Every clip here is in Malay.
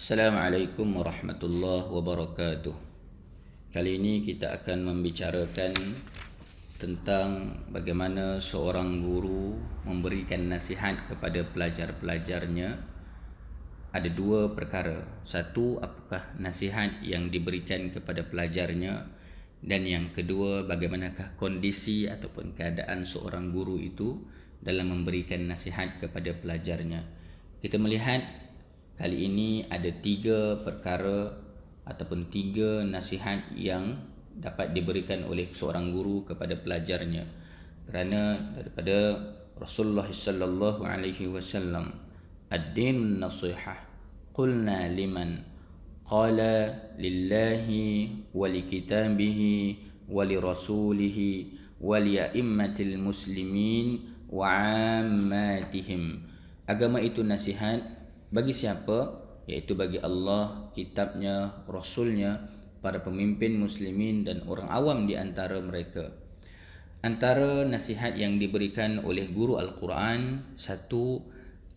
Assalamualaikum warahmatullahi wabarakatuh. Kali ini kita akan membicarakan tentang bagaimana seorang guru memberikan nasihat kepada pelajar-pelajarnya. Ada dua perkara. Satu, apakah nasihat yang diberikan kepada pelajarnya, dan yang kedua, bagaimanakah kondisi ataupun keadaan seorang guru itu dalam memberikan nasihat kepada pelajarnya. Kita melihat kali ini ada tiga perkara ataupun tiga nasihat yang dapat diberikan oleh seorang guru kepada pelajarnya. Kerana daripada Rasulullah sallallahu alaihi wasallam, ad-din nasihah, qulna liman, qala lillahi wa likitabihi wa lirasulihi wa li'immatil muslimin wa ammatihim. Agama itu nasihat bagi siapa? Iaitu bagi Allah, kitabnya, rasulnya, para pemimpin muslimin dan orang awam di antara mereka. Antara nasihat yang diberikan oleh guru Al-Quran, satu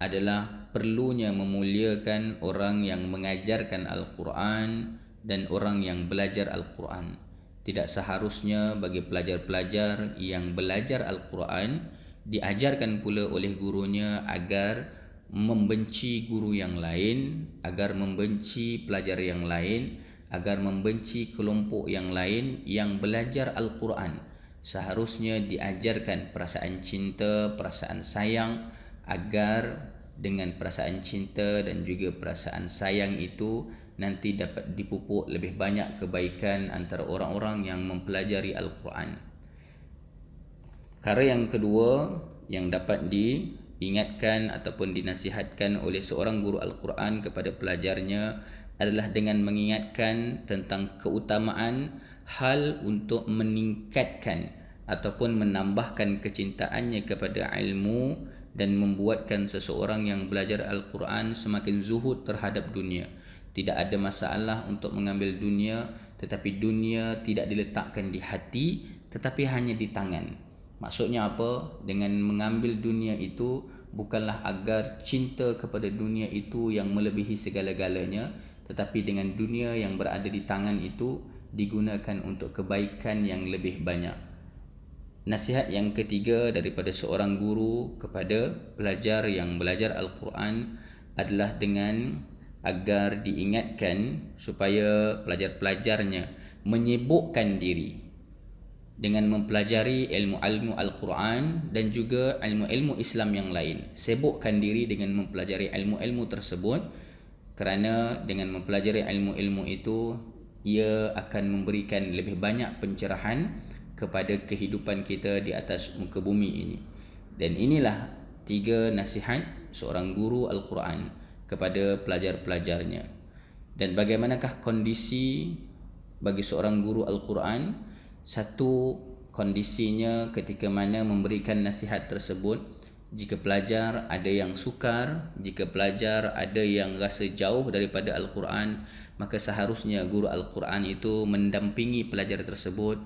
adalah perlunya memuliakan orang yang mengajarkan Al-Quran dan orang yang belajar Al-Quran. Tidak seharusnya bagi pelajar-pelajar yang belajar Al-Quran diajarkan pula oleh gurunya agar membenci guru yang lain, agar membenci pelajar yang lain, agar membenci kelompok yang lain yang belajar Al-Quran. Seharusnya diajarkan perasaan cinta, perasaan sayang, agar dengan perasaan cinta dan juga perasaan sayang itu nanti dapat dipupuk lebih banyak kebaikan antara orang-orang yang mempelajari Al-Quran. Perkara yang kedua yang dapat diingatkan ataupun dinasihatkan oleh seorang guru Al-Quran kepada pelajarnya adalah dengan mengingatkan tentang keutamaan hal untuk meningkatkan ataupun menambahkan kecintaannya kepada ilmu dan membuatkan seseorang yang belajar Al-Quran semakin zuhud terhadap dunia. Tidak ada masalah untuk mengambil dunia, tetapi dunia tidak diletakkan di hati tetapi hanya di tangan. Maksudnya apa? Dengan mengambil dunia itu bukanlah agar cinta kepada dunia itu yang melebihi segala-galanya, tetapi dengan dunia yang berada di tangan itu digunakan untuk kebaikan yang lebih banyak. Nasihat yang ketiga daripada seorang guru kepada pelajar yang belajar Al-Quran adalah dengan agar diingatkan supaya pelajar-pelajarnya menyibukkan diri dengan mempelajari ilmu-ilmu Al-Quran dan juga ilmu-ilmu Islam yang lain. Sibukkan diri dengan mempelajari ilmu-ilmu tersebut, kerana dengan mempelajari ilmu-ilmu itu ia akan memberikan lebih banyak pencerahan kepada kehidupan kita di atas muka bumi ini. Dan inilah tiga nasihat seorang guru Al-Quran kepada pelajar-pelajarnya. Dan bagaimanakah kondisi bagi seorang guru Al-Quran? Satu, kondisinya ketika mana memberikan nasihat tersebut, jika pelajar ada yang sukar, jika pelajar ada yang rasa jauh daripada Al-Quran, maka seharusnya guru Al-Quran itu mendampingi pelajar tersebut,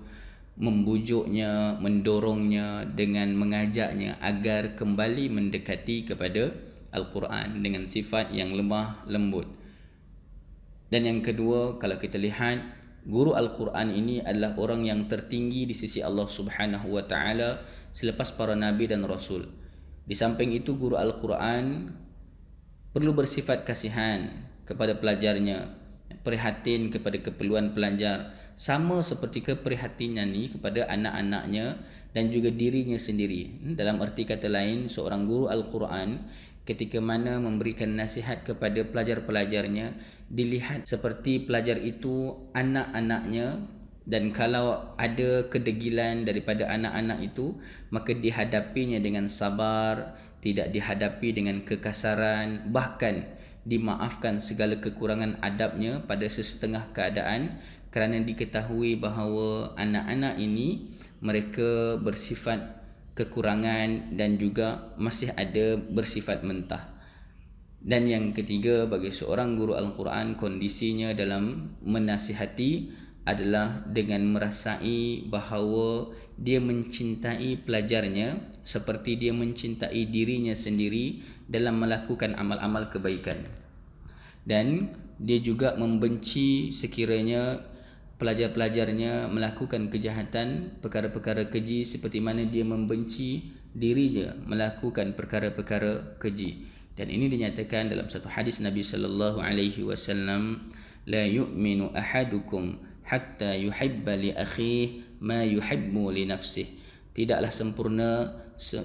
membujuknya, mendorongnya dengan mengajaknya agar kembali mendekati kepada Al-Quran dengan sifat yang lemah lembut. Dan yang kedua, kalau kita lihat, guru Al-Quran ini adalah orang yang tertinggi di sisi Allah Subhanahu wa taala selepas para nabi dan rasul. Di samping itu, guru Al-Quran perlu bersifat kasihan kepada pelajarnya, prihatin kepada keperluan pelajar, sama seperti keprihatinannya ini kepada anak-anaknya dan juga dirinya sendiri. Dalam arti kata lain, seorang guru Al-Quran ketika mana memberikan nasihat kepada pelajar-pelajarnya, dilihat seperti pelajar itu anak-anaknya, dan kalau ada kedegilan daripada anak-anak itu, maka dihadapinya dengan sabar, tidak dihadapi dengan kekasaran, bahkan dimaafkan segala kekurangan adabnya pada sesetengah keadaan, kerana diketahui bahawa anak-anak ini mereka bersifat kekurangan dan juga masih ada bersifat mentah. Dan yang ketiga, bagi seorang guru Al-Quran, kondisinya dalam menasihati adalah dengan merasai bahawa dia mencintai pelajarnya seperti dia mencintai dirinya sendiri dalam melakukan amal-amal kebaikan. Dan dia juga membenci sekiranya pelajar-pelajarnya melakukan kejahatan, perkara-perkara keji, seperti mana dia membenci dirinya melakukan perkara-perkara keji. Dan ini dinyatakan dalam satu hadis Nabi sallallahu alaihi wasallam, la yu'minu ahadukum hatta yuhibba li akhihi ma yuhibbu li nafsihi. Tidaklah sempurna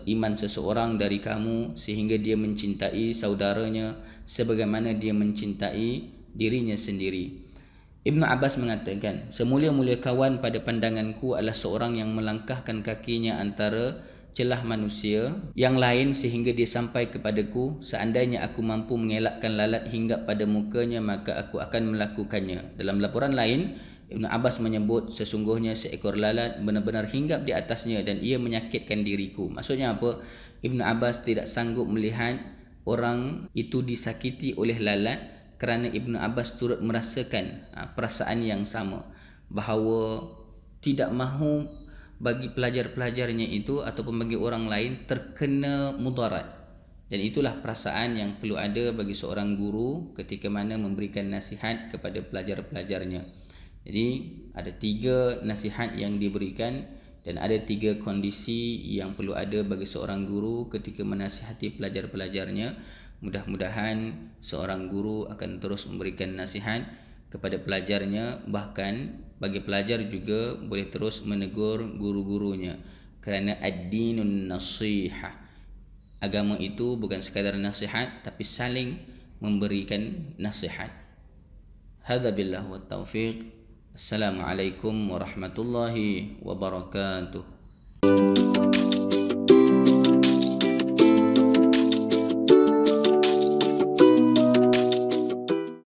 iman seseorang dari kamu sehingga dia mencintai saudaranya sebagaimana dia mencintai dirinya sendiri. Ibnu Abbas mengatakan, semulia-mulia kawan pada pandanganku adalah seorang yang melangkahkan kakinya antara celah manusia yang lain sehingga dia sampai kepadaku. Seandainya aku mampu mengelakkan lalat hingga pada mukanya, maka aku akan melakukannya. Dalam laporan lain, Ibnu Abbas menyebut, sesungguhnya seekor lalat benar-benar hinggap di atasnya dan ia menyakitkan diriku. Maksudnya apa? Ibnu Abbas tidak sanggup melihat orang itu disakiti oleh lalat kerana Ibnu Abbas turut merasakan perasaan yang sama, bahawa tidak mahu bagi pelajar-pelajarnya itu ataupun bagi orang lain terkena mudarat. Dan itulah perasaan yang perlu ada bagi seorang guru ketika mana memberikan nasihat kepada pelajar-pelajarnya. Jadi ada 3 nasihat yang diberikan dan ada 3 kondisi yang perlu ada bagi seorang guru ketika menasihati pelajar-pelajarnya. Mudah-mudahan seorang guru akan terus memberikan nasihat kepada pelajarnya, bahkan bagi pelajar juga boleh terus menegur guru-gurunya, kerana ad-dinun nasihah. Agama itu bukan sekadar nasihat tapi saling memberikan nasihat. Hadza billah wa taufiq. Assalamualaikum warahmatullahi wabarakatuh.